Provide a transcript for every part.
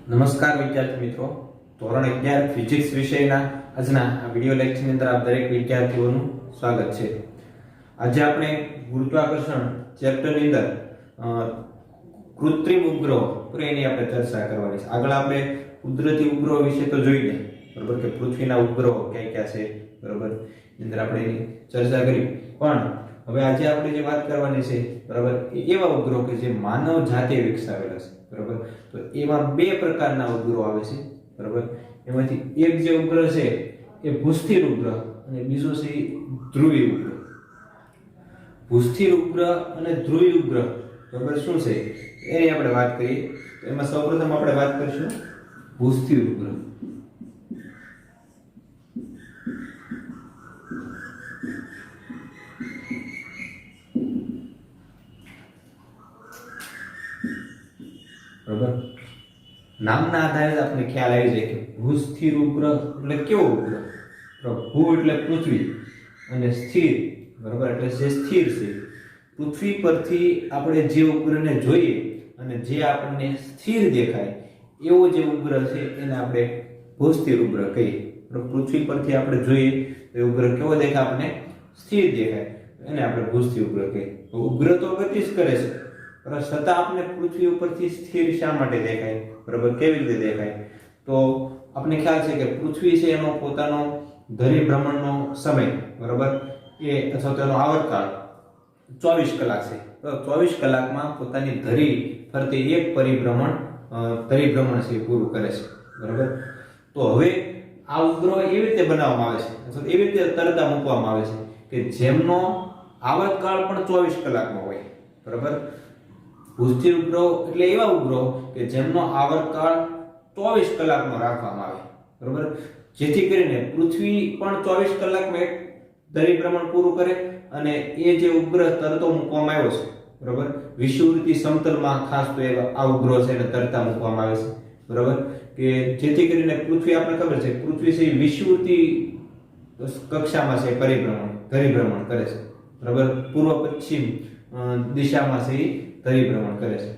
નમસ્કાર વિદ્યાર્થી મિત્રો, ધોરણ 11 ફિઝિક્સ વિષયના આજના આ વિડિયો લેક્ચરની અંદર આપ દરેક વિદ્યાર્થીઓનું સ્વાગત છે. આજે આપણે ગુરુત્વાકર્ષણ ચેપ્ટરની અંદર કૃત્રિમ ઉપગ્રહો પર એની આપણે ચર્ચા કરવાની છે. આગળ આપણે કુદરતી ઉપગ્રહો વિશે તો જોઈ ગયા, બરાબર, કે પૃથ્વીના ઉપગ્રહો કયા કયા છે, બરાબર, એની અંદર આપણે એની ચર્ચા કરી. પણ હવે આજે આપણે જે વાત કરવાની છે, બરાબર, એવા ઉપગ્રહો કે જે માનવ જાતે વિકસાવેલા છે, બરાબર. તો એમાં બે પ્રકારના ઉપગ્રહો આવે છે, બરાબર. એમાંથી એક જે ઉપગ્રહ છે એ ભૂસ્થિર ઉપગ્રહ અને બીજો છે ધ્રુવી ઉપગ્રહ. ભૂસ્થિર ઉપગ્રહ અને ધ્રુવી ઉપગ્રહ, બરાબર, શું છે એની આપણે વાત કરીએ. તો એમાં સૌપ્રથમ આપણે વાત કરીશું ભૂસ્થિર ઉપગ્રહ. બરાબર, નામના આધારે આપણે ખ્યાલ આવી જાય કે ભૂસ્થિર ઉપગ્રહ એટલે કેવો ઉપગ્રહ. ભૂ એટલે પૃથ્વી અને સ્થિર, બરાબર, એટલે જે સ્થિર છે. પૃથ્વી પરથી આપણે જે ઉપગ્રહને જોઈએ અને જે આપણને સ્થિર દેખાય એવો જે ઉપગ્રહ છે એને આપણે ભૂસ્થિર ઉપગ્રહ કહીએ. પૃથ્વી પરથી આપણે જોઈએ તો ઉપગ્રહ કેવો દેખાય? આપણને સ્થિર દેખાય, એને આપણે ભૂસ્થિર ઉપગ્રહ કહીએ. ઉપગ્રહ તો ગતિ જ કરે છે, પણ છતાં આપણે પૃથ્વી ઉપરથી સ્થિર શા માટે દેખાય? બરાબર, કેવી રીતે દેખાય? તો આપણે ખ્યાલ છે કે પૃથ્વી છે એનો પોતાનો ધરી ભ્રમણનો સમય, બરાબર, એ અથવા તેનો આવર્તકાળ 24 કલાક છે. તો 24 કલાકમાં પોતાની ધરી ફરતે એક પરિભ્રમણ પરિભ્રમણ છે પૂરું કરે છે, બરાબર. તો હવે આ ઉપગ્રહ એવી રીતે બનાવવામાં આવે છે અથવા એવી રીતે તરતા મૂકવામાં આવે છે કે જેમનો આવર્તકાળ પણ 24 કલાકનો હોય, બરાબર. ભૂસ્થિર ઉપગ્રહો એટલે એવા ઉપગ્રહો કે જેમનો આવર્તકાળ 24 કલાકનો રાખવામાં આવે, બરાબર, જેથી કરીને પૃથ્વી પણ 24 કલાકમાં એક ધરીભ્રમણ પૂરું કરે અને એ જે ઉપગ્રહ તરતો મૂકવામાં આવ્યો છે, બરાબર, વિષુવવૃત્તીય સમતલમાં ખાસ તો આ ઉપગ્રહ છે એને તરતા મૂકવામાં આવે છે, બરાબર, કે જેથી કરીને પૃથ્વી, આપણે ખબર છે પૃથ્વી છે વિષુવવૃત્તીય કક્ષામાં છે ધરીભ્રમણ કરે છે, બરાબર, પૂર્વ પશ્ચિમ દિશામાં છે ધરીભ્રમણ કરે છે.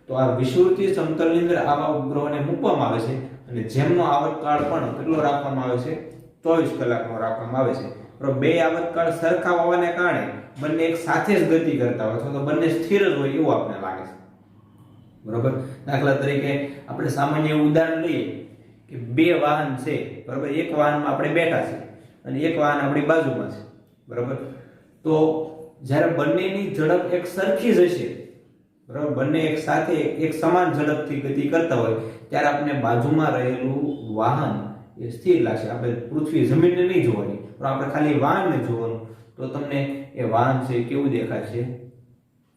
તો આ વિષુવવૃત્તીય સમતલની અંદર આવા ઉપગ્રહોને મૂકવામાં આવે છે અને જેમનો આવર્તકાળ પણ કેટલો રાખવામાં આવે છે? 24 કલાકનો રાખવામાં આવે છે. પણ બે આવર્તકાળ સરખા હોવાને કારણે બંને એક સાથે જ ગતિ કરતા હોય અથવા તો બંને સ્થિર જ હોય એવું આપણને લાગે છે, બરાબર. દાખલા તરીકે આપણે સામાન્ય ઉદાહરણ લઈએ કે બે વાહન છે, બરાબર, એક વાહનમાં આપણે બેઠા છે અને એક વાહન આપણી બાજુમાં છે, બરાબર. તો જ્યારે બંનેની ઝડપ એક સરખી જ હશે, બરાબર, બંને એક સાથે એક સમાન ઝડપથી ગતિ કરતા હોય ત્યારે આપણે બાજુમાં રહેલું વાહન એ સ્થિર લાગશે. આપણે પૃથ્વી જમીનને નહીં જોવાની, પણ આપણે ખાલી વાહનને જોવાનું, તો તમને એ વાહન છે કેવું દેખાશે?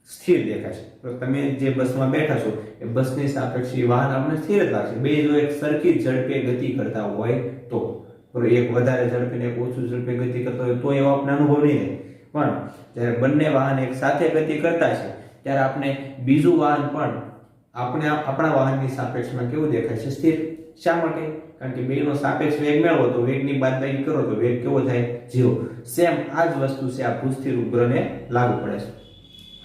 સ્થિર દેખાશે. તો તમે જે બસમાં બેઠા છો એ બસની સાપેક્ષે વાહન આપણે સ્થિર જ લાગશે. બે જો એક સરખી ઝડપે ગતિ કરતા હોય તો, એક વધારે ઝડપે ને એક ઓછું ઝડપે ગતિ કરતા હોય તો એવો આપણે અનુભવ નહીં થાય. પણ જ્યારે બંને વાહન એક સાથે ગતિ કરતા છે ત્યારે આપણે બીજું વાહન પણ આપણા વાહનની સાપેક્ષમાં કેવું દેખાય છે? સ્થિર. શા માટે? કારણ કે બેનો સાપેક્ષ વેગ મેળવો તો વેગની બાદબાકી કરો તો વેગ કેવો થાય? 0. સેમ આ જ વસ્તુ છે આ ભૂસ્થિર ઉપગ્રહને લાગુ પડે છે.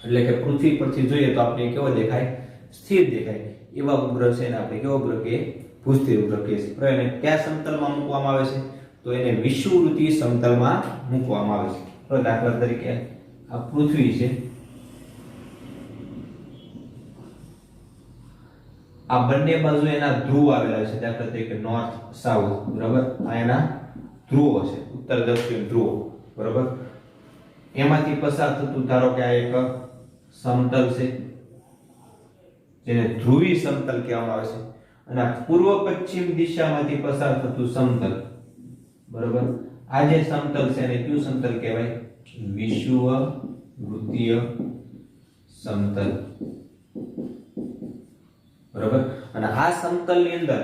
એટલે કે પૃથ્વી પરથી જોઈએ તો આપણે કેવો દેખાય? સ્થિર દેખાય. એવા ઉપગ્રહ છે ને આપણે કેવો ઉપગ્રહ કહીએ? ભૂસ્થિર ઉપગ્રહ કહીએ છીએ. એને કયા સમતલમાં મૂકવામાં આવે છે? તો એને વિષુવવૃત્તીય સમતલમાં મૂકવામાં આવે છે. તો દાખલા તરીકે આ પૃથ્વી છે, આ બંને બાજુ એના ધ્રુવ આવેલા છે, દાખલા તરીકે નોર્થ સાઉથ, બરાબર. આ એના ધ્રુવો છે, ઉત્તર દક્ષિણ ધ્રુવો, બરાબર. એમાંથી પસાર થતું ધારો કે આ એક સમતલ છે જેને ધ્રુવી સમતલ કહેવામાં આવે છે અને આ પૂર્વ પશ્ચિમ દિશામાંથી પસાર થતું સમતલ, બરાબર. આ જે સમતલ છે એને કયું સમતલ કહેવાય? વિષુવવૃત્તીય સમતલ, બરાબર. અને આ સમતલની અંદર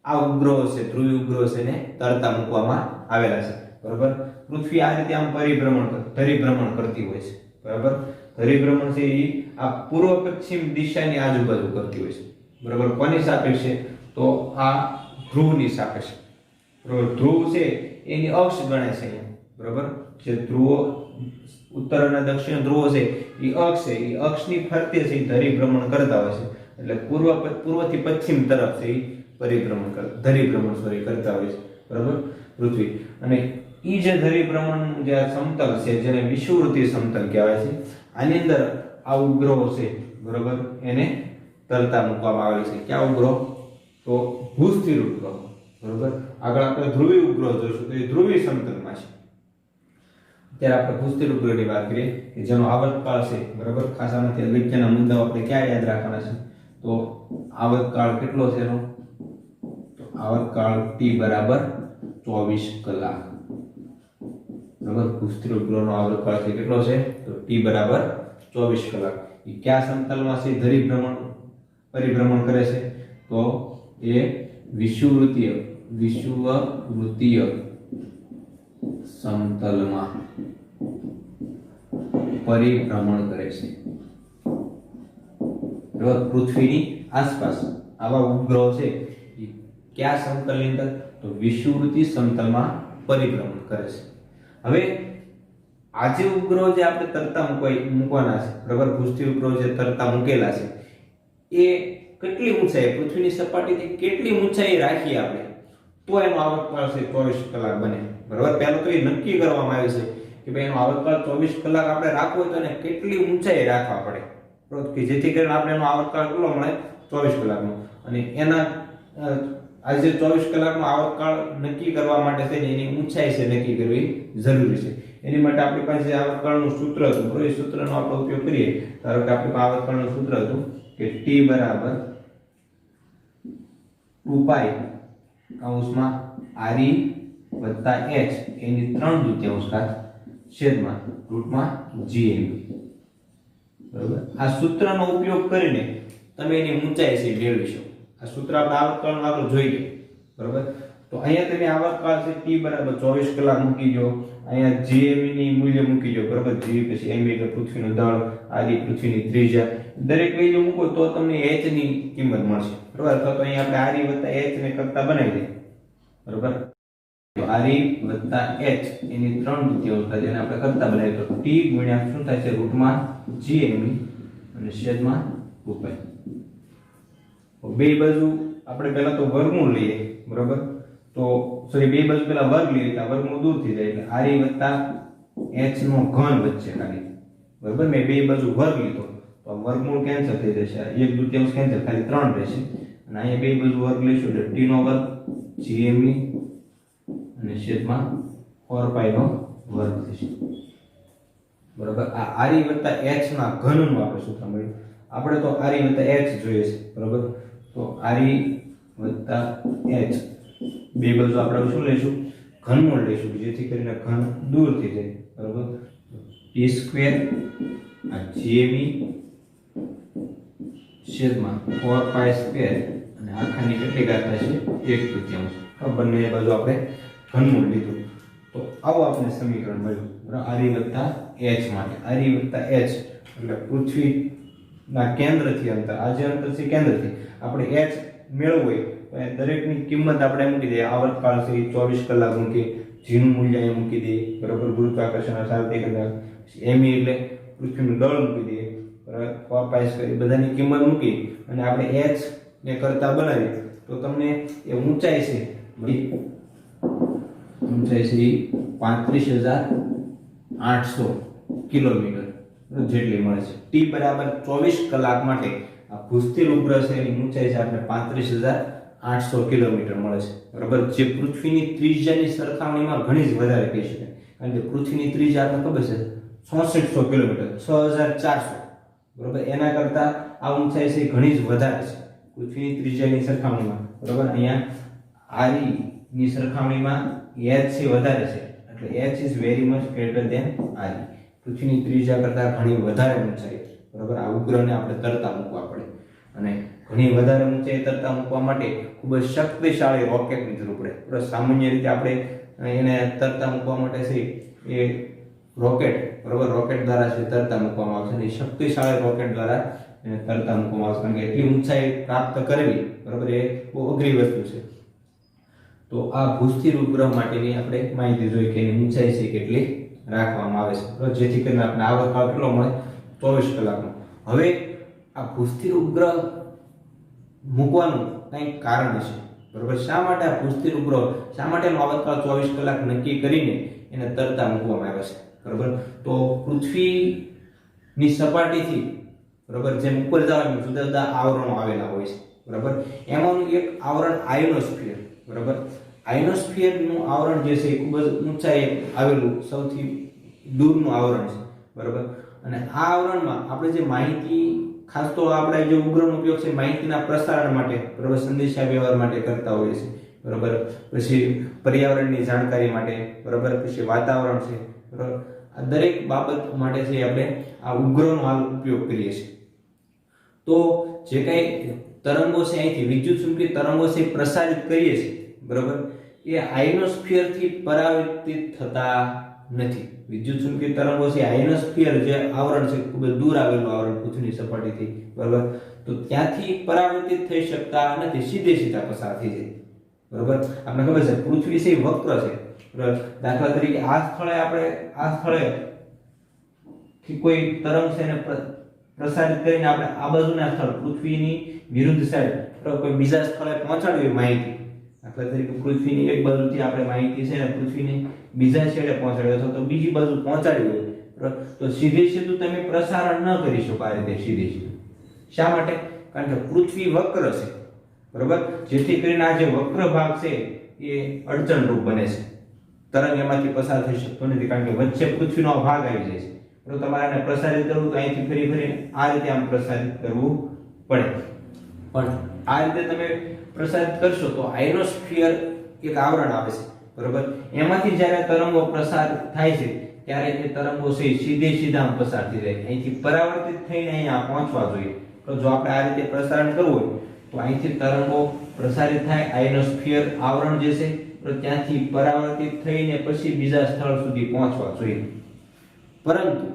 આ ઉપગ્રહો છે, ધ્રુવી ઉપગ્રહો છે ને તરતા મૂકવામાં આવેલા છે, બરાબર. પૃથ્વી આ રીતે આમ ધરીભ્રમણ કરતી હોય છે, બરાબર. ધરીભ્રમણ છે એ આ પૂર્વ પશ્ચિમ દિશાની આજુબાજુ કરતી હોય છે, બરાબર. કોની સાપેક્ષે? તો આ ધ્રુવની સાપેક્ષે, બરાબર. ધ્રુવ છે એની અક્ષ ગણાય છે અહીંયા, બરાબર. જે ધ્રુવો ઉત્તર અને દક્ષિણ ધ્રુવો છે એ અક્ષ છે, એ અક્ષની ફરતે છે ધરીભ્રમણ કરતા હોય છે. એટલે પૂર્વથી પશ્ચિમ તરફ છે ધરી ભ્રમણ કરતા હોય છે, બરાબર, પૃથ્વી. અને ઈ જે ધરી ભ્રમણ જે સમતલ છે જેને વિષુવવૃત્તીય સમતલ કહેવાય છે, આની અંદર આ ઉપગ્રહો છે, બરાબર, એને તરતા મૂકવામાં આવેલ છે. ક્યાં ઉપગ્રહ? તો ભૂસ્થિર ઉપગ્રહ, બરાબર. આગળ આપણે ધ્રુવી ઉપગ્રહ જોઈશું તો એ ધ્રુવી સમતલમાં છે. ત્યારે આપણે ભૂસ્થિર ઉપગ્રહની વાત કરીએ કે જેનો આવર્તકાળ છે, બરાબર. ખાસ આમાંથી અગત્યના મુદ્દાઓ આપણે ક્યાં યાદ રાખવાના છે? તો આવર્તકાળ કેટલો છે એનો? તો આવર્તકાળ t બરાબર 24 કલાક, બરાબર. ભૂસ્થિર ઉપગ્રહનો આવર્તકાળ છે કેટલો છે? તો t બરાબર 24 કલાક. એ કયા સમતલમાં છે ધરી ભ્રમણ પરિભ્રમણ કરે છે? તો એ વિષુવવૃત્તીય સમતલમાં પરિભ્રમણ કરે છે, બરાબર. પૃથ્વીની આસપાસ આવા ઉપગ્રહો છે એ કયા સમતલની અંદર? તો વિષુવવૃત્તીય સમતલમાં પરિભ્રમણ કરે છે. હવે આ જે ઉપગ્રહો જે આપણે તરતા મૂકવાના છે, બરાબર, ભૂસ્થિર ઉપગ્રહો જે તરતા મૂકેલા છે એ કેટલી ઊંચાઈ, પૃથ્વીની સપાટીથી કેટલી ઊંચાઈ રાખીએ આપણે તો એનો આવર્તકાળ છે 24 કલાક બને, બરાબર. પહેલા તો એ નક્કી કરવામાં આવે છે કે ભાઈ એનો આવર્તકાળ 24 કલાક આપણે રાખવો હોય તો એને કેટલી ઊંચાઈ રાખવા પડે, બરાબર, કે જેથી કરીને આપણે એનો આવર્તકાળ કેટલો મળે? 24 કલાકનો. અને એના આજે 24 કલાકનો આવર્તકાળ નક્કી કરવા માટે છે એની ઊંચાઈ છે નક્કી કરવી જરૂરી છે. એની માટે આપણી પાસે આવર્તકાળનું સૂત્ર હતું, બરાબર. એ સૂત્રનો આપણે ઉપયોગ કરીએ. ધારો કે આપણી પાસે આવર્તકાળનું સૂત્ર હતું કે t બરાબર 2π કૌંસમાં re વત્તા h એની 3/4 ઘાત છેદમાં રૂટમાં gm, બરાબર. આ સૂત્રનો ઉપયોગ કરીને તમે એની ઊંચાઈ છે મેળવી શકો. આ સૂત્ર આપણે આવર્તકાળનું આગળ જોઈ ગયા, બરાબર. તો અહીંયા તમે આવર્તકાળ છે t બરાબર 24 કલાક મૂકી દો, અહીંયા gm ની મૂલ્ય મૂકી દો, બરાબર. g પછી m એટલે પૃથ્વીનું દળ, re પૃથ્વીની ત્રિજ્યા, દરેક વેલ્યુ મૂકો તો તમને h ની કિંમત મળશે, બરાબર. તો અહીંયા આપણે re વત્તા h ને કરતા બનાવી દઈએ, બરાબર. તો re વત્તા h એની 3/4 થાય જેને આપણે કરતા બનાવીએ તો t ગુણ્યા શું થાય છે? રૂટમાં gm અને છેદમાં 2π. બે બાજુ આપણે પહેલા તો વર્ગમૂળ લઈએ, બરાબર. તો સોરી, બે બાજુ પહેલા વર્ગ લઈએ એટલે વર્ગમૂળ દૂર થઈ જાય એટલે re વત્તા h નો ઘન વચ્ચે ખાલી, બરાબર. મેં બે બાજુ વર્ગ લીધો તો વર્ગમૂળ કેન્સલ થઈ જશે, 1/2 કેન્સલ, ખાલી 3 રહેશે. અને અહીંયા બે બાજુ વર્ગ લઈશું એટલે t નો વર્ગ gm અને છેદમાં 4π નો વર્ગ થશે, બરાબર. આ re વત્તા h ના ઘનનું આપણે સૂત્ર મળ્યું. આપણે તો re વત્તા h જોઈએ છે, બરાબર. તો re વત્તા h બે બાજુ આપણે શું લઈશું? ઘનમૂળ લઈશું જેથી કરીને ઘન દૂર થઈ જાય, બરાબર. t² આ gme છેદમાં 4π² અને આખાની કેટલી ઘાત થશે? 1/3. બંને બાજુ આપણે ઘનમૂળ લીધું તો આવું આપણે સમીકરણ મળ્યું, બરાબર. re વત્તા h માટે re વત્તા h એટલે પૃથ્વીના કેન્દ્રથી અંતર, આ જે અંતર છે કેન્દ્રથી આપણે h મેળવવું હોય તો દરેકની કિંમત આપણે મૂકી દઈએ. આવર્તકાળ છે 24 કલાક મૂકી, g નું મૂલ્ય અહીં મૂકી દઈએ, બરાબર. ગુરુત્વાકર્ષણના સાર્વત્રિક અંતર m એટલે પૃથ્વીનું દળ મૂકી દઈએ, બરાબર. 4π² બધાની કિંમત મૂકી અને આપણે h ને કરતા બનાવીએ તો તમને એ ઊંચાઈ છે 35,800 કિલોમીટર જેટલી મળે છે. t બરાબર 24 કલાક માટે આ ભૂસ્થિર ઉપગ્રહ છે એની ઊંચાઈ છે આપણે 35,800 કિલોમીટર મળે છે, બરાબર. જે પૃથ્વીની ત્રિજ્યાની સરખામણીમાં ઘણી જ વધારે કહી શકાય, કારણ કે પૃથ્વીની ત્રિજ્યા આપણને ખબર છે 6600 કિલોમીટર, 6400, બરાબર. એના કરતા આ ઊંચાઈ છે ઘણી જ વધારે છે પૃથ્વીની ત્રિજ્યાની સરખામણીમાં, બરાબર. અહીંયા re ની સરખામણીમાં h છે વધારે છે એટલે h is very much greater than re. પૃથ્વીની ત્રિજ્યા કરતા ઘણી વધારે ઊંચાઈ, બરાબર. આ ઉપગ્રહને આપણે તરતા મૂકવા પડે અને ઘણી વધારે ઊંચાઈ તરતા મૂકવા માટે ખૂબ જ શક્તિશાળી રોકેટની જરૂર પડે, બરાબર. સામાન્ય રીતે આપણે એને તરતા મૂકવા માટે છે એ રોકેટ, બરાબર, રોકેટ દ્વારા છે તરતા મૂકવામાં આવશે અને શક્તિશાળી રોકેટ દ્વારા એને તરતા મૂકવામાં આવશે, કારણ કે એટલી ઊંચાઈ પ્રાપ્ત કરવી, બરાબર, એ બહુ અઘરી વસ્તુ છે. તો આ ભૂસ્થિર ઉપગ્રહ માટેની આપણે માહિતી જોઈ કે એની ઊંચાઈ છે કેટલી રાખવામાં આવે છે, બરાબર, જેથી કરીને આપણે આવર્તકાળ કેટલો મળે? 24 કલાકનો. હવે આ ભૂસ્થિર ઉપગ્રહ મૂકવાનું કંઈક કારણ છે, બરોબર. શા માટે આ ભૂસ્થિર ઉપગ્રહ, શા માટેનો આવતકાળ 24 કલાક નક્કી કરીને એને તરતા મૂકવામાં આવ્યા છે? બરોબર. તો પૃથ્વીની સપાટીથી બરોબર જેમ ઉપર જવાનું જુદા જુદા આવરણો આવેલા હોય છે. બરોબર. એમાંનું એક આવરણ આયનોસ્ફિયર. બરોબર. આયનોસ્ફિયરનું આવરણ જે છે એ ખૂબ જ ઊંચાઈએ આવેલું સૌથી દૂરનું આવરણ છે. બરોબર. અને આ આવરણમાં આપણે જે માહિતી, ખાસ તો આપણે જે ઉપગ્રહનો ઉપયોગ છે માહિતીના પ્રસારણ માટે, બરોબર, સંદેશા વ્યવહાર માટે કરતા હોઈએ છીએ. બરોબર. પછી પર્યાવરણની જાણકારી માટે, બરોબર, પછી વાતાવરણ છે, બરોબર, આ દરેક બાબત માટે છે આપણે આ ઉપગ્રહનો હાલ ઉપયોગ કરીએ છીએ. તો જે કઈ તરંગો છે અહીંથી વિદ્યુત ચુંબકીય તરંગો છે પ્રસારિત કરીએ છીએ, બરોબર, એ આયનોસ્ફિયર થી પરાવર્તિત થતા નથી. વિદ્યુત ચુંબકીય તરંગો છે આયનોસ્ફિયર જે આવરણ છે ખૂબ જ દૂર આવેલું આવરણ પૃથ્વીની સપાટીથી, બરોબર, તો ત્યાંથી પરાવર્તિત થઈ શકતા નથી, સીધે સીધા પસાર થઈ જાય. બરોબર. આપણે ખબર છે પૃથ્વી છે વક્ર છે. બરોબર. દાખલા તરીકે આ સ્થળે થી કોઈ તરંગ છે ને પ્રસારિત કરીને આપણે આ બાજુના સ્થળ પૃથ્વીની વિરુદ્ધ સાઈડ, બરોબર, કોઈ બીજા સ્થળે પહોંચાડવી માહિતી, દાખલા તરીકે પૃથ્વીની એક બાજુથી આપણે માહિતી છે ને પૃથ્વીની બીજા છેડે પહોંચાડવી અથવા તો બીજી બાજુ પહોંચાડવી હોય, બરોબર, તો સીધે સીધું તમે પ્રસારણ ન કરી શકો આ રીતે સીધે સીધું. શા માટે? કારણ કે પૃથ્વી વક્ર છે. બરોબર. જેથી કરીને આ જે વક્ર ભાગ છે એ અડચણરૂપ બને છે. તરંગ એમાંથી પસાર થઈ શકતો નથી કારણ કે વચ્ચે પૃથ્વીનો ભાગ આવી જાય છે. તો તમારે આને પ્રસારિત કરવું તો અહીંથી ફરી આ રીતે આમ પ્રસારિત કરવું પડે. પણ આ રીતે તમે પ્રસારિત કરશો તો આયનોસ્ફિયર એક આવરણ આવે છે. બરોબર. એમાંથી જ્યારે તરંગો પ્રસાર થાય છે ત્યારે એ તરંગો છે સીધે સીધા આમ પસાર થઈ જાય, અહીંથી પરાવર્તિત થઈને અહીંયા પહોંચવા જોઈએ. તો જો આપણે આ રીતે પ્રસારણ કરવું હોય તો અહીંથી તરંગો પ્રસારિત થાય, આયનોસ્ફિયર આવરણ જે છે તો ત્યાંથી પરાવર્તિત થઈને પછી બીજા સ્થળ સુધી પહોંચવા જોઈએ. પરંતુ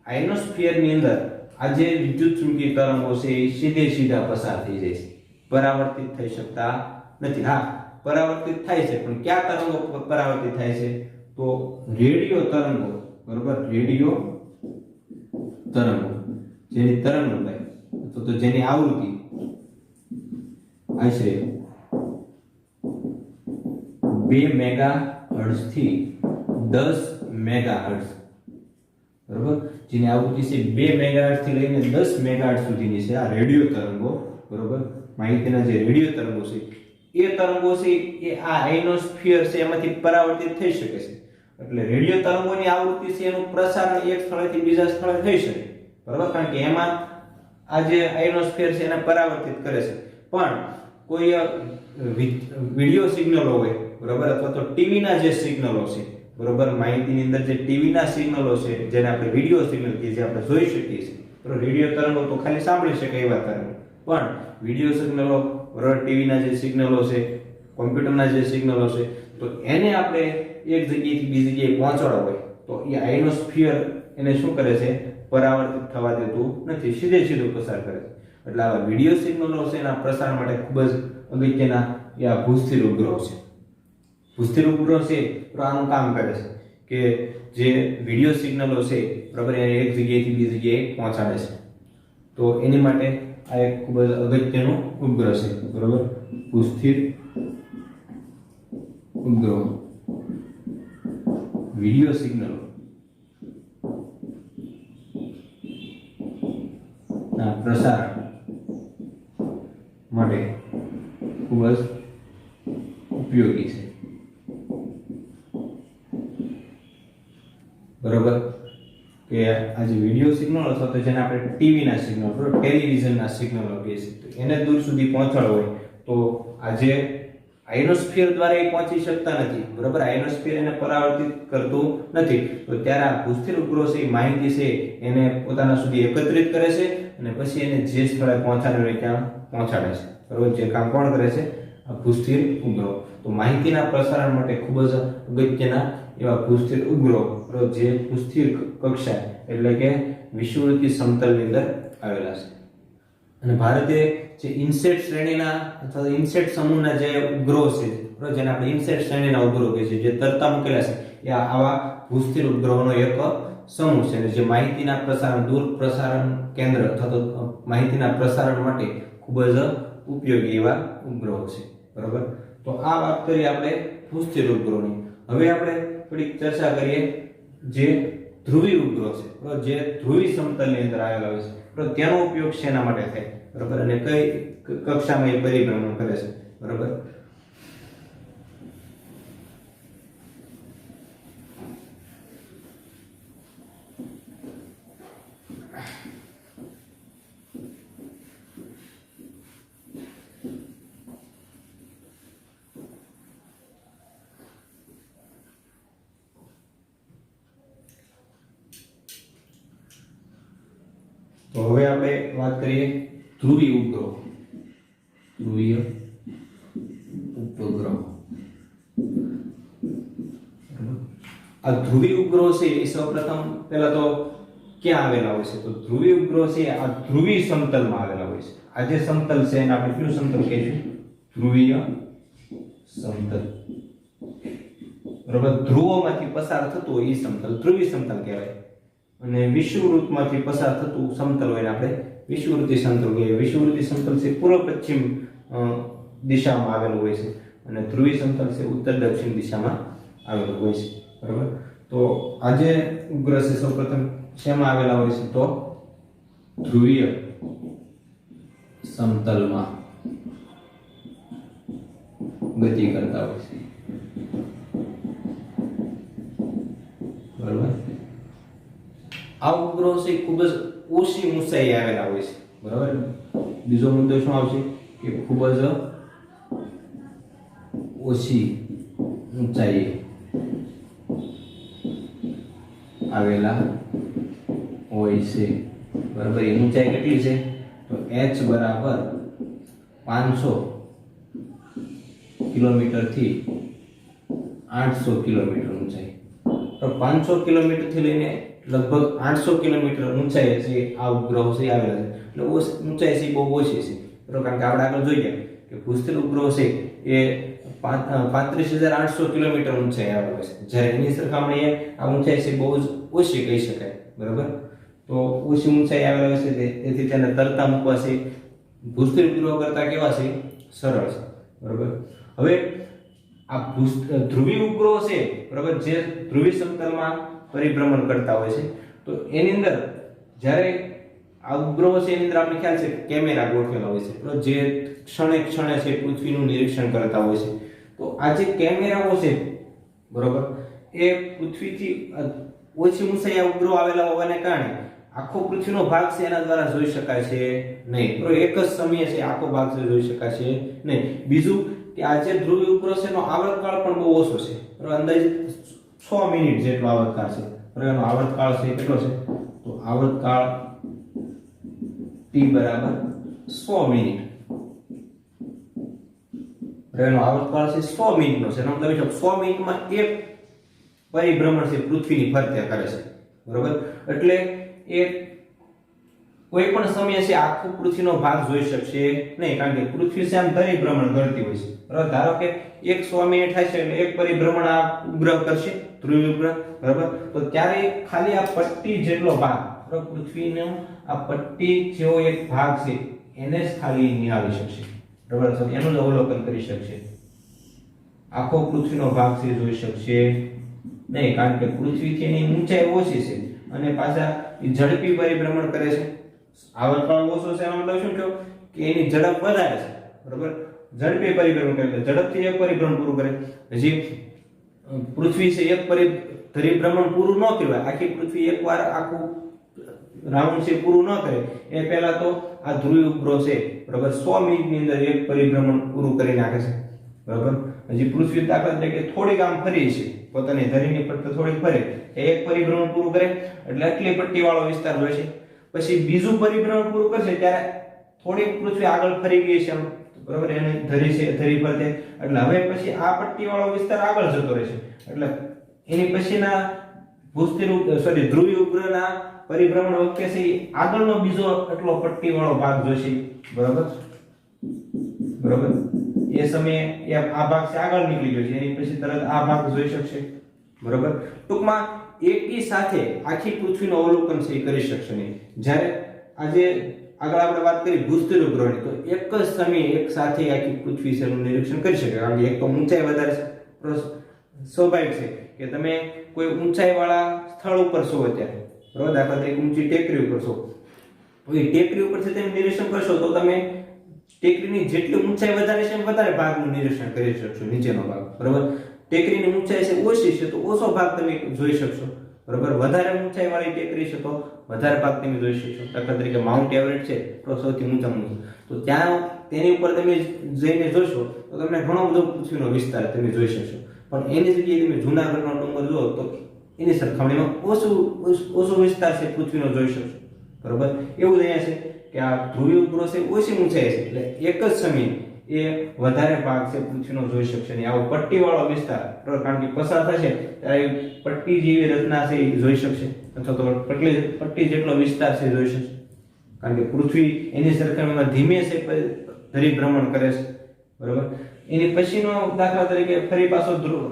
આયનોસ્ફિયરની અંદર આ જે વિદ્યુત ચુંબકીય તરંગો છે એ સીધે સીધા પસાર થઈ જાય છે, પરાવર્તિત થઈ શકતા નથી. હા, પરાવર્તિત થાય છે, પણ કયા તરંગો પરાવર્તિત થાય છે? તો રેડિયો તરંગો. બરોબર. રેડિયો તરંગો જેની તરંગ લંબાઈ અથવા તો જેની આવૃત્તિ આશરે 2 મેગાહર્ટ્ઝ થી 10 મેગાહર્ટ્ઝ, બરોબર, જેની આવૃત્તિ છે 2 મેગાહર્ટ્ઝ થી લઈને 10 મેગાહર્ટ્ઝ સુધીની છે આ રેડિયો તરંગો. બરોબર. માહિતીના જે રેડિયો તરંગો છે એ તરંગો છે એ આ આયનોસ્ફિયર છે એમાંથી પરાવર્તિત થઈ શકે છે. એટલે રેડિયો તરંગોની આવૃત્તિ છે એનું પ્રસારણ એક સ્થળેથી બીજા સ્થળે થઈ શકે. બરોબર. કારણ કે એમાં આ જે આયનોસ્ફિયર છે એને પરાવર્તિત કરે છે. પણ કોઈ વિડિયો સિગ્નલો હોય, બરોબર, અથવા તો ટીવીના જે સિગ્નલો છે, બરોબર, માહિતીની અંદર જે ટીવીના સિગ્નલો છે જેને આપણે વિડિયો સિગ્નલ કહીએ, જે આપણે જોઈ શકીએ છીએ, બરોબર, રેડિયો તરંગો તો ખાલી સાંભળી શકાય એવા તરંગો, પણ વિડિયો સિગ્નલો, બરોબર, ટીવીના જે સિગ્નલો છે, કોમ્પ્યુટરના જે સિગ્નલો છે, તો એને આપણે એક જગ્યાએથી બીજી જગ્યાએ પહોંચાડવા હોય તો એ આયનોસ્ફિયર એને શું કરે છે? પરાવર્તિત થવા દેતું નથી, સીધે સીધું પસાર કરે છે. એટલે આવા વિડિયો સિગ્નલો છે એના પ્રસાર માટે ખૂબ જ અગત્યના એ આ ભૂસ્થિર ઉપગ્રહો છે. ભૂસ્થિર ઉપગ્રહ છે તો આનું કામ કરે છે કે જે વિડિયો સિગ્નલો છે, બરાબર, એને એક જગ્યાએથી બીજી જગ્યાએ પહોંચાડે છે. તો એની માટે આ એક ખૂબ જ અગત્યનું ઉપગ્રહ છે. બરાબર. ભૂસ્થિર ઉપગ્રહ વિડિયો સિગ્નલો ના પ્રસારણ માટે ખૂબ જ ઉપયોગી છે. બરોબર. કે આ જે વિડિયો સિગ્નલ અથવા તો જેને આપણે ટીવીના સિગ્નલ, બરોબર, ટેલિવિઝનના સિગ્નલો કહીએ છીએ, તો એને દૂર સુધી પહોંચાડવો હોય તો આ જે આયનોસ્ફિયર દ્વારા એ પહોંચી શકતા નથી, બરોબર, આયનોસ્ફિયર એને પરાવર્તિત કરતું નથી, તો ત્યારે આ ભૂસ્થિર ઉપગ્રહ છે એ માહિતી છે એને પોતાના સુધી એકત્રિત કરે છે અને પછી એને જે સ્થળે પહોંચાડવું હોય ત્યાં પહોંચાડે છે. બરોબર. જે કામ કોણ કરે છે? આ ભૂસ્થિર ઉપગ્રહ. તો માહિતીના પ્રસારણ માટે ખૂબ જ અગત્યના એવા ભૂસ્થિર ઉપગ્રહ, બરોબર, જે ભૂસ્થિર કક્ષા એટલે કે વિષુવવૃત્તીય સમતલની અંદર આવેલા છે. અને ભારતે જે ઇનસેટ શ્રેણીના અથવા ઇનસેટ સમૂહના જે ઉપગ્રહો છે, બરોબર, જેને આપણે ઇનસેટ શ્રેણીના ઉપગ્રહો કહીએ છીએ, જે તરતા મૂકેલા છે, એ આવા ભૂસ્થિર ઉપગ્રહોનો એક સમૂહ છે. અને જે માહિતીના પ્રસારણ, દૂર પ્રસારણ કેન્દ્ર અથવા તો માહિતીના પ્રસારણ માટે ખૂબ જ ઉપયોગી એવા ઉપગ્રહો છે. બરોબર. તો આ વાત કરી આપણે ભૂસ્થિર ઉપગ્રહોની. હવે આપણે થોડીક ચર્ચા કરીએ જે ધ્રુવી ઉપગ્રહ છે, બરોબર, જે ધ્રુવી સમતલની અંદર આવેલા હોય છે, બરોબર, તેનો ઉપયોગ શેના માટે થાય, બરોબર, અને કઈ કક્ષામાં એ પરિભ્રમણ કરે છે, બરોબર. તો હવે આપણે વાત કરીએ ધ્રુવી ઉપગ્રહ. ધ્રુવીય ઉપગ્રહ. આ ધ્રુવી ઉપગ્રહ છે એ સૌપ્રથમ પહેલા તો ક્યાં આવેલા હોય છે? તો ધ્રુવી ઉપગ્રહ છે આ ધ્રુવી સમતલમાં આવેલા હોય છે. આ જે સમતલ છે એને આપણે કયું સમતલ કહીશું? ધ્રુવીય સમતલ. બરાબર. ધ્રુવોમાંથી પસાર થતું હોય એ સમતલ ધ્રુવી સમતલ કહેવાય. અને વિષુવવૃત્તમાંથી પસાર થતું સમતલ હોય આપણે વિષુવવૃત્તીય સમતલ કહેવાય. વિષુવવૃત્તીય સમતલ છે પૂર્વ પશ્ચિમ દિશામાં આવેલું હોય છે અને ધ્રુવી સમતલ છે ઉત્તર દક્ષિણ દિશામાં આવેલું હોય છે. બરાબર. તો આ જે ઉપગ્રહ છે સૌપ્રથમ શેમાં આવેલા હોય છે? તો ધ્રુવીય સમતલમાં ગતિ કરતા હોય છે. બરાબર. આ ઉપગ્રહ છે ખૂબ જ ઓછી ઊંચાઈ આવેલા હોય છે. બરાબર. બીજો મુદ્દો શું આવશે કે ખૂબ જ ઓછી ઊંચાઈ આવેલા હોય છે. બરાબર. એ ઊંચાઈ કેટલી છે? તો h બરાબર 500 કિલોમીટર થી 800 કિલોમીટર ઊંચાઈ. તો 500 કિલોમીટર થી લઈને લગભગ 800 કિલોમીટર ઊંચાઈ છે આ ઉપગ્રહો છે આવેલા છે. એટલે ઊંચાઈ છે બહુ ઓછી છે. બરાબર. કારણ કે આપણે આગળ જોઈએ કે ભૂસ્થિર ઉપગ્રહ છે એ 35,800 કિલોમીટર ઊંચાઈ આવેલો છે, જ્યારે એની સરખામણીએ આ ઊંચાઈ છે બહુ જ ઓછી કહી શકાય. બરાબર. તો ઓછી ઊંચાઈ આવેલા છે તેથી તેને તરતા મૂકવા છે ભૂસ્થિર ઉપગ્રહો કરતા કેવા છે? સરળ છે. બરાબર. હવે આ ધ્રુવી ઉપગ્રહો છે, બરાબર, જે ધ્રુવી સમતલમાં પરિભ્રમણ કરતા હોય છે, તો એની અંદર જ્યારે આ ઉપગ્રહો છે એની અંદર આપણે ખ્યાલ છે કેમેરા ગોઠવેલા હોય છે, બરાબર, જે ક્ષણે ક્ષણે છે પૃથ્વીનું નિરીક્ષણ કરતા હોય છે. તો આ જે કેમેરાઓ છે, બરાબર, એ પૃથ્વીથી ઓછી ઊંચાઈ ઉપગ્રહો આવેલા હોવાને કારણે આખો પૃથ્વીનો ભાગ છે એના દ્વારા જોઈ શકાય છે નહીં. બરાબર. એક જ સમયે છે આખો ભાગ છે જોઈ શકાય છે નહીં. બીજું કે આ જે ધ્રુવી ઉપગ્રહ છે એનો આવર્તકાળ પણ બહુ ઓછો છે. બરાબર. અંદાજે 6 મિનિટ જેટલો આવર્તકાળ છે. બરાબર. એનો આવર્તકાળ છે કેટલો છે? તો આવર્તકાળ t બરાબર 100 મિનિટ. એનો આવર્તકાળ છે 100 મિનિટનો છે. એનો મતલબ 100 મિનિટમાં એક પરિભ્રમણ છે પૃથ્વીની ફરતે કરે છે. બરાબર. એટલે એ કોઈ પણ સમયે છે આખું પૃથ્વીનો ભાગ જોઈ શકશે નહીં, કારણ કે પૃથ્વી છે આમ પરિભ્રમણ કરતી હોય છે. બરાબર. ધારો કે 100 મિનિટ થાય છે એટલે એક પરિભ્રમણ આ ઉપગ્રહ કરશે, ધ્રુવી ઉપગ્રહ. બરાબર. તો ત્યારે ખાલી આ પટ્ટી જેટલો ભાગ, બરાબર, પૃથ્વીનો આ પટ્ટી જેવો એક ભાગ છે એને જ ખાલી નિહાળી શકશે. બરાબર. એનું જ અવલોકન કરી શકશે. આખો પૃથ્વીનો ભાગ છે જોઈ શકશે નહીં, કારણ કે પૃથ્વીથી એની ઊંચાઈ ઓછી છે અને પાછા એ ઝડપી પરિભ્રમણ કરે છે. આવર્તકાળ ઓછો છે એનો મતલબ શું થયો કે એની ઝડપ વધારે છે. બરાબર. ઝડપી પરિભ્રમણ કરે એટલે ઝડપથી એક પરિભ્રમણ પૂરું કરે. હજી પૃથ્વી છે એક પરિભ્રમણ પૂરું ન કહેવાય, આખી પૃથ્વી એકવાર આખું રાઉન્ડ છે પૂરું ન કરે એ પહેલા તો આ ધ્રુવી ઉપગ્રહ છે, બરાબર, 100 મિનિટની અંદર એક પરિભ્રમણ પૂરું કરી નાખે છે. બરાબર. હજી પૃથ્વી દાખલા તરીકે થોડીક આમ ફરી છે, પોતાની ધરીની ફરતે થોડીક ફરે, એક પરિભ્રમણ પૂરું કરે એટલે આટલી પટ્ટી વાળો વિસ્તાર હોય છે. પછી બીજું પરિભ્રમણ પૂરું કરશે ત્યારે થોડીક પૃથ્વી આગળ ફરી ગઈ છે, બરાબર, એને ધરી છે ધરી ફરતે, એટલે હવે પછી આ પટ્ટી વાળો વિસ્તાર આગળ જતો રહેશે. એટલે એની પછીના ધ્રુવી ઉપગ્રહના પરિભ્રમણ વખતે છે આગળનો બીજો એટલો પટ્ટી વાળો ભાગ જોશે. બરાબર. બરાબર. એ સમયે આ ભાગ છે આગળ નીકળી ગયો છે, એની પછી તરત આ ભાગ જોઈ શકશે. બરાબર. ટૂંકમાં એકી સાથે આખી પૃથ્વીનું અવલોકન છે કરી શકશે નહીં. જ્યારે આ જે આગળ આપણે વાત કરી ભૂસ્તર ઉપગ્રહની, તો એક જ સમયે એક સાથે આખી પૃથ્વી શેનું નિરીક્ષણ કરી શકે, કારણ કે એક તો ઊંચાઈ વધારે છે, સ્વાભાવિક છે કે તમે કોઈ ઊંચાઈવાળા સ્થળ ઉપર છો અત્યારે, બરાબર, દાખલા તરીકે ઊંચી ટેકરી ઉપર છો, તો એ ટેકરી ઉપરથી તમે નિરીક્ષણ કરશો તો તમે ટેકરીની જેટલી ઊંચાઈ વધારે છે વધારે ભાગનું નિરીક્ષણ કરી શકશો, નીચેનો ભાગ, બરાબર. ટેકરીની ઊંચાઈ છે ઓછી છે તો ઓછો ભાગ તમે જોઈ શકશો, બરાબર. વધારે ઊંચાઈ વાળી ટેકરી છે તો વધારે ભાગ તમે જોઈ શકશો. દાખલા તરીકે માઉન્ટ એવરેસ્ટ છે તો સૌથી ઊંચામાં ઊંચું, તો ત્યાં તેની ઉપર તમે જઈને જોશો તો તમને ઘણો બધો પૃથ્વીનો વિસ્તાર તમે જોઈ શકશો. પણ એની જગ્યાએ તમે જૂનાગઢનો ડુંગર જુઓ તો એની સરખામણીમાં ઓછો વિસ્તાર છે પૃથ્વીનો જોઈ શકશો, બરાબર. એવું અહીંયા છે કે આ ધ્રુવીય ઉપગ્રહ છે ઓછી ઊંચાઈ છે એટલે એક જ સમયે એ વધારે ભાગ છે પૃથ્વીનો જોઈ શકશે ને આવો પટ્ટીવાળો વિસ્તાર, બરાબર, કારણ કે પસાર થશે ત્યારે પટ્ટી જેવી રચના છે એ જોઈ શકશે, અથવા તો પટ્ટી જેટલો વિસ્તાર છે જોઈ શકશે, કારણ કે પૃથ્વી એની સરખામણીમાં ધીમે છે પરિભ્રમણ કરે છે, બરાબર. એની પછીનો દાખલા તરીકે ફરી પાછો ધ્રુવ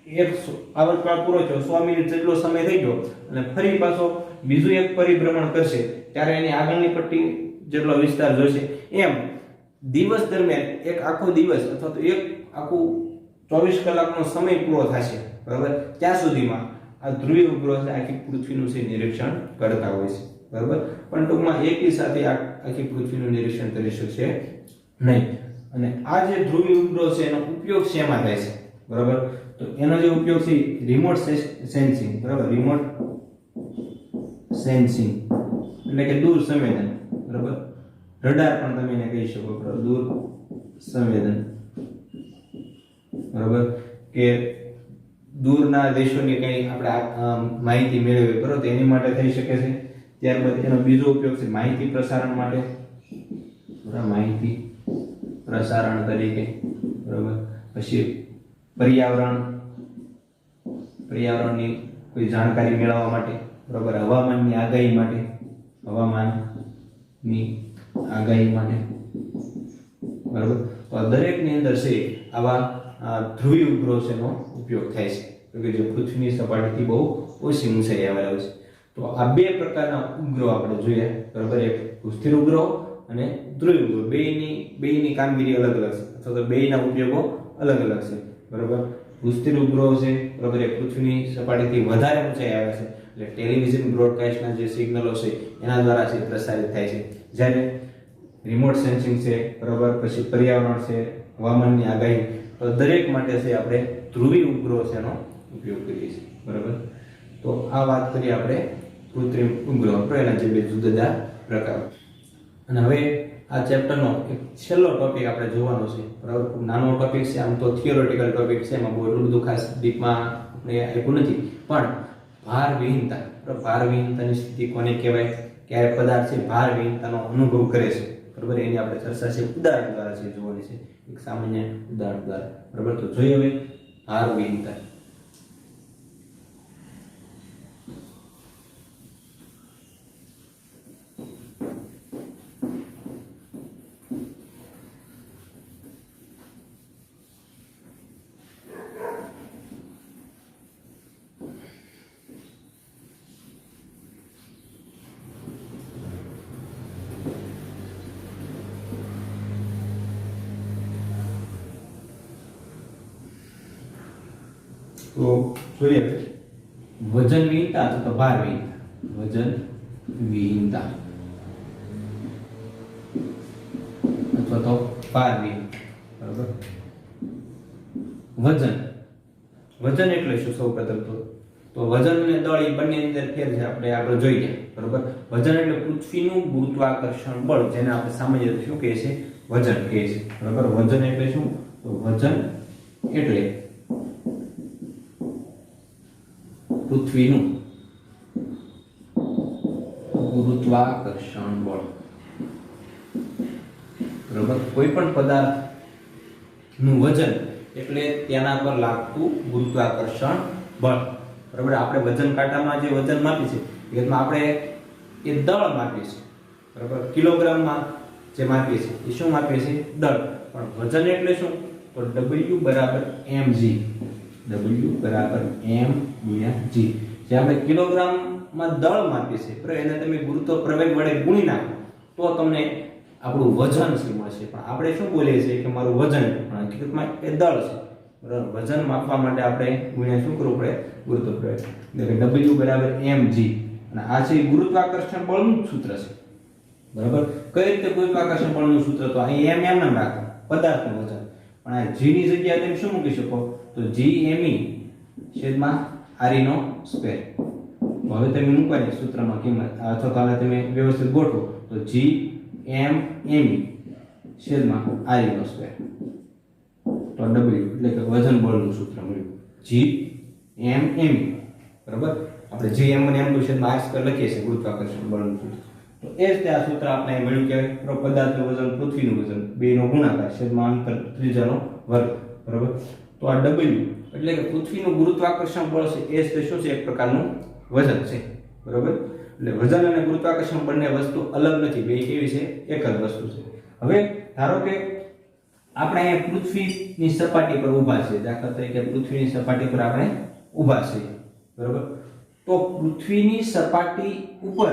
એક આવર્તકાળ પૂરો થયો, 100 મિનિટ જેટલો સમય થઈ ગયો અને ફરી પાછો બીજું એક પરિભ્રમણ કરશે ત્યારે એની આગળની પટ્ટી જેટલો વિસ્તાર જોઈશે. એમ દિવસ દરમિયાન એક આખો દિવસ અથવા તો એક આખું 24 કલાકનો સમય પૂરો થશે, બરાબર, ત્યાં સુધીમાં આ ધ્રુવીય ઉપગ્રહ છે આખી પૃથ્વીનું છે નિરીક્ષણ કરતા હોય છે, બરાબર. પણ ટૂંકમાં એકી સાથે આખી પૃથ્વીનું નિરીક્ષણ કરી શકશે નહીં. અને આ જે ધ્રુવીય ઉપગ્રહ છે એનો ઉપયોગ શેમાં થાય છે, બરાબર, તો એનો જે ઉપયોગ છે રિમોટ સેન્સિંગ, બરાબર, રિમોટ સેન્સિંગ એટલે કે દૂર સંવેદન, બરાબર. રડાર પણ તમે એને કહી શકો, બરાબર, દૂર સંવેદન, બરાબર, કે દૂરના દેશોની કઈ આપણે માહિતી મેળવવી, બરાબર, એની માટે થઈ શકે છે. ત્યારબાદ એનો બીજો ઉપયોગ છે માહિતી પ્રસારણ માટે, બરાબર, માહિતી પ્રસારણ તરીકે, બરાબર. પછી પર્યાવરણની કોઈ જાણકારી મેળવવા માટે, બરાબર, હવામાનની આગાહી માટે, બરાબર. તો આ દરેકની અંદર છે આવા ધ્રુવીય ઉપગ્રહ છે એનો ઉપયોગ થાય છે કે જે પૃથ્વીની સપાટીથી બહુ ઓછી ઊંચાઈ આવેલા હોય છે. તો આ બે પ્રકારના ઉપગ્રહ આપણે જોઈએ, બરાબર, એક ભૂસ્થિર ઉપગ્રહ અને ધ્રુવીય ઉપગ્રહ. બેયની કામગીરી અલગ અલગ છે અથવા તો બેયના ઉપયોગો અલગ અલગ છે, બરાબર. ભૂસ્થિર ઉપગ્રહ છે, બરાબર, એ પૃથ્વીની સપાટીથી વધારે ઊંચાઈ આવે છે એટલે ટેલિવિઝન બ્રોડકાસ્ટના જે સિગ્નલો છે એના દ્વારા છે પ્રસારિત થાય છે. જ્યારે રિમોટ સેન્સિંગ છે, બરાબર, પછી પર્યાવરણ છે, હવામાનની આગાહી, તો દરેક માટે છે આપણે ધ્રુવીય ઉપગ્રહ છે એનો ઉપયોગ કરીએ છીએ, બરાબર. તો આ વાત કરીએ આપણે કૃત્રિમ ઉપગ્રહ, એના જે બે જુદા જુદા પ્રકારો. અને હવે આ ચેપ્ટરનો એક છેલ્લો ટોપિક આપણે જોવાનો છે, બરાબર. ખૂબ નાનો ટોપિક છે, આમ તો થિયોરેટિકલ ટોપિક છે, એમાં બહુ એટલું બધું ખાસ ડીપમાં આપણે આપ્યું નથી, પણ ભારવિહીનતા, ભારવિહીનતાની સ્થિતિ કોને કહેવાય, ક્યારે પદાર્થ છે ભારવિહીનતાનો અનુભવ કરે છે, બરાબર, એની આપણે ચર્ચા છે ઉદાહરણ દ્વારા છે જોવાની છે, એક સામાન્ય ઉદાહરણ દ્વારા, બરાબર. તો જોઈએ હવે ભારવિહીનતા. તો જોઈએ વજન વિહીનતા અથવા તો ભાર વિહીનતા, વજન વિહીનતા અથવા તો ભાર વિહીનતા, બરાબર. વજન એટલે શું? સૌપ્રથમ તો વજન અને દળ એ બંને અંદર ફેર છે, આપણે આગળ જોઈએ, બરાબર. વજન એટલે પૃથ્વીનું ગુરુત્વાકર્ષણ બળ, જેને આપણે સામાન્ય રીતે શું કહે છે? વજન કહે છે, બરાબર. વજન એટલે શું? તો વજન એટલે પૃથ્વીનું ગુરુત્વાકર્ષણ બળ, બરાબર. કોઈ પણ પદાર્થનું વજન એટલે તેના પર લાગતું ગુરુત્વાકર્ષણ બળ, બરાબર. આપણે વજન કાંટામાં જે વજન માપીએ છીએ એમાં આપણે એ દળ માપીએ છીએ, બરાબર. કિલોગ્રામમાં જે માપીએ છીએ એ શું માપીએ છીએ? દળ. પણ વજન એટલે શું? તો W બરાબર mg, W બરાબર m ગુણ્યા g. જે આપણે કિલોગ્રામમાં દળ માપીએ છીએ, બરાબર, એને તમે ગુરુત્વ પ્રવેગ વડે ગુણી નાખો તો તમને આપણું વજન છે મળશે. પણ આપણે શું બોલીએ છીએ કે મારું વજન, પણ હકીકતમાં એ દળ છે. બરાબર, વજન માપવા માટે આપણે ગુણ્યા શું કરવું પડે? ગુરુત્વ પ્રવેગ. એટલે W બરાબર mg, અને આ છે ગુરુત્વાકર્ષણ બળનું સૂત્ર છે. બરાબર, કઈ રીતે ગુરુત્વાકર્ષણ બળનું સૂત્ર? તો અહીં m નામ રાખો, પદાર્થનું વજન. પણ આ g ની જગ્યાએ તમે શું મૂકી શકો? તો g me છેદમાં re નો સ્ક્વેર. હવે તમે મૂકવાની સૂત્રમાં કિંમત, અથવા તો તમે વ્યવસ્થિત ગોઠવો તો g m me છેદમાં re નો સ્ક્વેર. તો W એટલે કે વજન બળનું સૂત્ર મળ્યું, g m me. બરાબર, આપણે g m અને m2 છેદમાં r સ્ક્વેર લખીએ છીએ ગુરુત્વાકર્ષણ બળનું સૂત્ર. તો એ જ તે આ સૂત્ર આપણે મળ્યું કે પદાર્થનું વજન પૃથ્વીનું વજન બેનો ગુણાકાર છેદમાં અંતર ત્રિજ્યાનો વર્ગ. બરાબર, તો આ W એટલે કે પૃથ્વીનું ગુરુત્વાકર્ષણ બળ છે એ જ શું છે? એક પ્રકારનું વજન છે. બરાબર, એટલે વજન અને ગુરુત્વાકર્ષણ બંને વસ્તુ અલગ નથી, બે કેવી છે? એક જ વસ્તુ છે. હવે ધારો કે આપણે અહીંયા પૃથ્વીની સપાટી પર ઊભા છે, દાખલા તરીકે પૃથ્વીની સપાટી પર આપણે ઊભા છે. બરાબર, તો પૃથ્વીની સપાટી ઉપર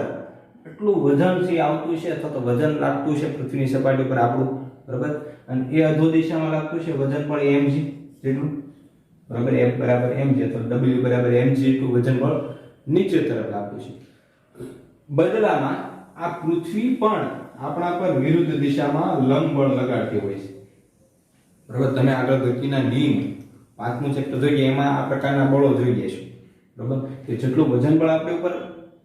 એટલું વજન છે આવતું છે, અથવા તો વજન લાગતું છે પૃથ્વીની સપાટી પર આપણું. બરાબર, અને એ અધો દિશામાં લાગતું છે વજન પણ mg જેટલું. બરાબર, F બરાબર mg, તો W બરાબર mg એટલું વજન બળ નીચે તરફ લાગતું છે. બદલામાં આ પૃથ્વી પણ આપણા પર વિરુદ્ધ દિશામાં લંબ બળ લગાડતી હોય છે. બરાબર, તમે આગળ ગતિના નિયમ 5મું ચેપ્ટર જોઈએ એમાં આ પ્રકારના બળો જોઈ લેશો. બરાબર, કે જેટલું વજન બળ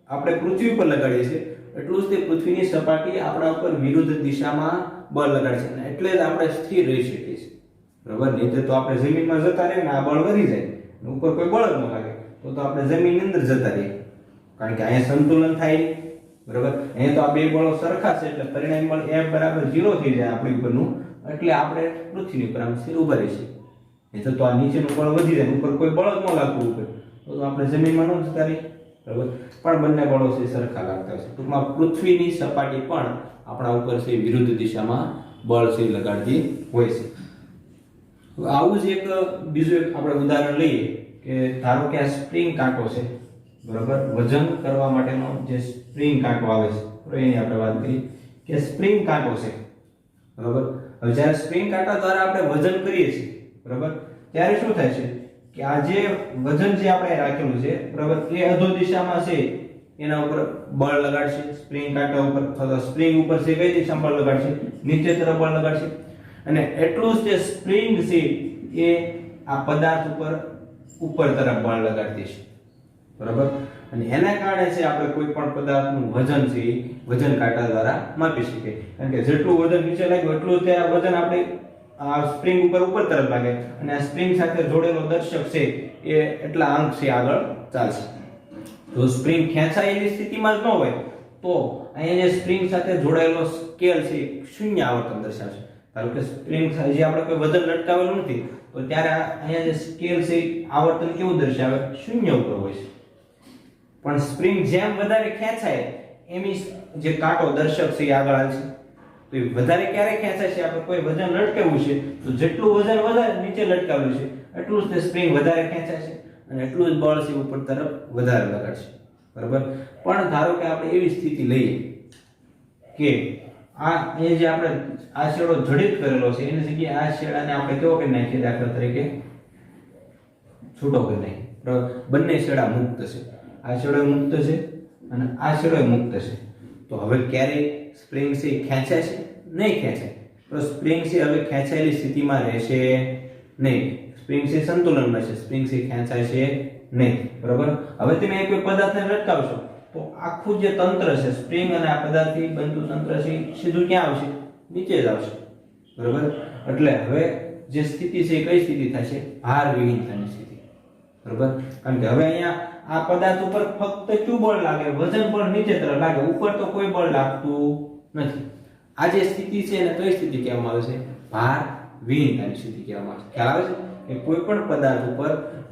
આપણે પૃથ્વી ઉપર લગાડીએ છીએ એટલું જ તે પૃથ્વીની સપાટી આપણા ઉપર વિરુદ્ધ દિશામાં બળ લગાડે છે, અને એટલે જ આપણે સ્થિર રહી શકીએ છીએ. બરાબર, નહીં તો આપણે જમીનમાં જતા રહીએ ને આ બળ વધી જાય, ઉપર કોઈ બળ જ ન લાગે તો આપણે જમીનની અંદર જતા રહીએ, કારણ કે અહીંયા સંતુલન થાય. બરાબર, અહીંયા તો આ બે બળો સરખા છે એટલે પરિણામી બળ F બરાબર 0 થઈ જાય આપણી ઉપરનું, એટલે આપણે પૃથ્વીની ઉપર આમ સ્થિર ઉભા રહીએ. નહીં તો આ નીચેનું બળ વધી જાય, ઉપર કોઈ બળ જ ન લાગતું ઉપર, તો આપણે જમીનમાં ન જતા રહીએ. બરાબર, પણ બંને બળો છે સરખા લાગતા છે. ટૂંકમાં પૃથ્વીની સપાટી પણ આપણા ઉપર છે વિરુદ્ધ દિશામાં બળ છે લગાડતી હોય છે. આવું જ એક બીજું એક આપણે ઉદાહરણ લઈએ કે ધારો કે આ સ્પ્રિંગ કાંટો છે. બરાબર, વજન કરવા માટેનો જે સ્પ્રિંગ કાંટો આવે છે, તો એની આપણે વાત કરી કે સ્પ્રિંગ કાંટો છે. બરાબર, હવે જ્યારે સ્પ્રિંગ કાંટા દ્વારા આપણે વજન કરીએ છીએ, બરાબર, ત્યારે શું થાય છે કે આ જે વજન જે આપણે રાખેલું છે, બરાબર, એ અધો દિશામાં છે એના ઉપર બળ લગાડશે સ્પ્રિંગ કાંટા ઉપર, અથવા સ્પ્રિંગ ઉપર છે કઈ દિશામાં બળ લગાડશે? નીચે તરફ બળ લગાડશે. અને એટલું જ તે સ્પ્રિંગ છે એ આ પદાર્થ ઉપર તરફ બળ લગાડતી છે. બરાબર, અને એના કારણે છે આપણે કોઈ પણ પદાર્થનું વજન છે વજન કાંટા દ્વારા માપી શકીએ, કારણ કે જેટલું વજન નીચે લાગ્યું એટલું તે આ વજન આપણે આ સ્પ્રિંગ ઉપર તરફ લાગે, અને આ સ્પ્રિંગ સાથે જોડેલો દર્શક છે એ એટલા અંક છે આગળ ચાલશે. જો સ્પ્રિંગ ખેંચાયેલી સ્થિતિમાં જ ન હોય તો અહીંયા જે સ્પ્રિંગ સાથે જોડાયેલો સ્કેલ છે શૂન્ય આવર્તન દર્શાવશે. ધારો કે સ્પ્રિંગ જે આપણે કોઈ વજન લટકાવેલું નથી તો ત્યારે અહીંયા જે સ્કેલ છે આવર્તન કેવું દર્શાવે? શૂન્ય ઉપર હોય છે. પણ સ્પ્રિંગ જેમ વધારે ખેંચાય એમ જે કાંટો દર્શક છે એ આગળ આવશે. તો એ વધારે ક્યારે ખેંચાય છે? આપણે કોઈ વજન લટકાવ્યું છે તો જેટલું વજન વધારે નીચે લટકાવ્યું છે એટલું જ તે સ્પ્રિંગ વધારે ખેંચાય છે, અને એટલું જ બળ છે ઉપર તરફ વધારે લગાડશે. બરાબર, પણ ધારો કે આપણે એવી સ્થિતિ લઈએ કે આ એ જે આપણે આ છેડો જડિત કરેલો છે એની જગ્યાએ આ છેડાને આપણે કેવો કરી નાખીએ, દાખલા તરીકે છૂટો કરી નાખીએ. બરાબર, બંને છેડા મુક્ત છે, આ છેડો મુક્ત છે અને આ છેડો મુક્ત છે. તો હવે ક્યારે સ્પ્રિંગ છે ખેંચાય છે? નહીં ખેંચાય. તો સ્પ્રિંગ છે હવે ખેંચાયેલી સ્થિતિમાં રહેશે નહીં, સ્પ્રિંગ છે સંતુલનમાં છે, સ્પ્રિંગ છે ખેંચાય છે નહીં. બરાબર, હવે તમે કોઈ પદાર્થને લટકાવશો તો આખું જે તંત્ર છે સ્પ્રિંગ અને આ પદાર્થથી બનતું તંત્ર છે સીધું ક્યાં આવશે? નીચે જ આવશે. બરાબર, એટલે હવે જે સ્થિતિ છે એ કઈ સ્થિતિ થશે? ભાર વિહીનતાની સ્થિતિ. બરાબર, કારણ કે હવે અહીંયા આ પદાર્થ ઉપર ફક્ત ક્યુ બળ લાગે, વજન બળ નીચે તરફ લાગે, ઉપર તો કોઈ બળ લાગતું નથી. આ જે સ્થિતિ છે એને કઈ સ્થિતિ કહેવામાં આવે છે? ભાર વિહીનતાની સ્થિતિ કહેવામાં આવે છે. ખ્યાલ આવે છે કે કોઈ પણ પદાર્થ ઉપર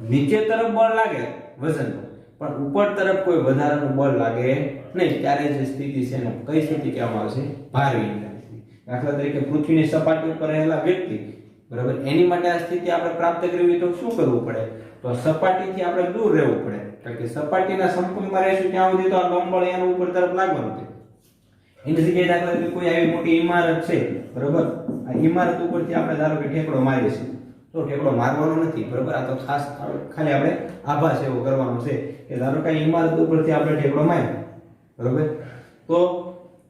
નીચે તરફ બળ લાગે વજન, પણ ઉપર તરફ કોઈ વધારાનું બળ લાગે નહીં, ત્યારે જે સ્થિતિ છે એને કઈ સ્થિતિ કહેવામાં આવે છે? ભાર વિહીનતાની સ્થિતિ. દાખલા તરીકે પૃથ્વીની સપાટી ઉપર રહેલા વ્યક્તિ, બરાબર, એની માટે આ સ્થિતિ આપણે પ્રાપ્ત કરવી તો શું કરવું પડે? તો સપાટીથી આપણે દૂર રહેવું પડે, કારણ કે સપાટીના સંપર્કમાં રહેશું ત્યાં સુધી તો આ લંબ બળ એના ઉપર તરફ લાગવાનું છે. એની જગ્યાએ દાખલા તરીકે કોઈ આવી મોટી ઇમારત છે, બરોબર, આ ઇમારત ઉપરથી આપણે ધારો કે ઠેકડો મારીએ છીએ, તો ઠેકડો મારવાનો નથી, બરોબર, આ તો ખાસ ખાલી આપણે આભાસ એવો કરવાનો છે કે ધારો કે આ ઇમારત ઉપરથી આપણે ઠેકડો માર્યો, બરોબર, તો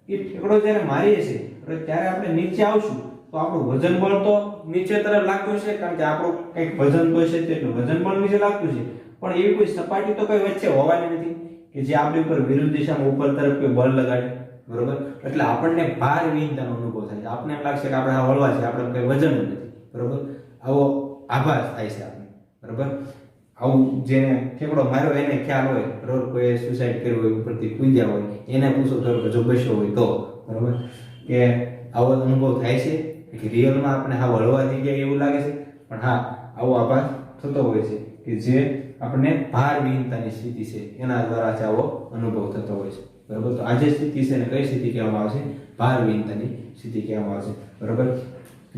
એ ઠેકડો જ્યારે મારીએ છીએ ત્યારે આપણે નીચે આવશું તો આપણું વજન બળ તો નીચે તરફ લાગતું છે, કારણ કે આપણું કંઈક વજન તો છે તેટલું વજન બળ નીચે લાગતું છે, પણ એવી કોઈ સપાટી તો કઈ વચ્ચે હોવાની નથી કે જે આપણી ઉપર વિરુદ્ધ દિશામાં ઉપર તરફ કોઈ બળ લગાડે, બરોબર, એટલે આપણને ભાર વિહીનતાનો અનુભવ થાય છે, આપણને એમ લાગશે કે આપણે આ હળવા છે, આપણે કઈ વજન નથી, બરોબર, આવો આભાસ થાય છે આપણને, બરોબર. આવું જેને ઠેકડો માર્યો એને ખ્યાલ હોય, બરોબર, કોઈ સુસાઇડ કર્યું હોય, ઉપરથી કૂદ્યા હોય, એને પૂછો કે જો બસ્યો હોય તો, બરોબર, કે આવો અનુભવ થાય છે કે રિયલમાં આપણે હા હળવા થઈ ગયા એવું લાગે છે, પણ હા આવો આભાસ થતો હોય છે કે જે આપણને ભાર વિહીનતાની સ્થિતિ છે એના દ્વારા જ આવો અનુભવ થતો હોય છે, બરોબર. તો આ જે સ્થિતિ છે એને કઈ સ્થિતિ કહેવામાં આવે છે? ભાર વિહીનતાની સ્થિતિ કહેવામાં આવે છે, બરોબર.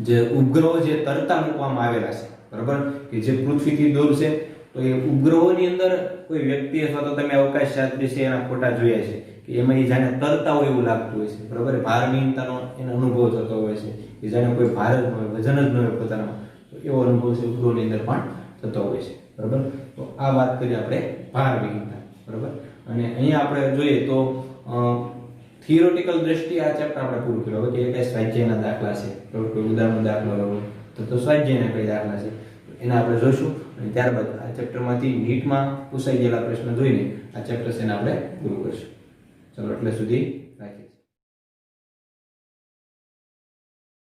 જે ઉપગ્રહો જે તરતા મૂકવામાં આવેલા છે, બરોબર, કે જે પૃથ્વીથી દૂર છે, તો એ ઉપગ્રહોની અંદર કોઈ વ્યક્તિ અથવા તો તમે અવકાશ યાત્રી છે એના ફોટા જોયા છે કે એમાં એ જાણે તરતા હોય એવું લાગતું હોય છે, બરોબર, ભાર વિહીનતાનો એનો અનુભવ થતો હોય છે કે જાણે કોઈ ભાર જ ન હોય, વજન જ ન હોય પોતાનામાં, તો એવો અનુભવ છે ઉપગ્રહોની અંદર પણ થતો હોય છે, બરોબર. તો આ વાત કરી આપણે ભાર વિહીનતા, બરોબર. અને અહીંયા આપણે જોઈએ તો થિયોરિટિકલ દ્રષ્ટિએ આ ચેપ્ટર આપણે પૂરું કર્યું. હવે કે સ્વાધ્યાયના દાખલા છે, બરોબર, કોઈ ઉદાહરણનો દાખલો લેવો તો સ્વાધ્યાયના કઈ દાખલા છે એના આપણે જોઈશું, અને ત્યારબાદ આ ચેપ્ટરમાંથી નીટમાં પૂછાઈ ગયેલા પ્રશ્ન જોઈને આ ચેપ્ટર છે એને આપણે પૂરું કરીશું. ચલો એટલે સુધી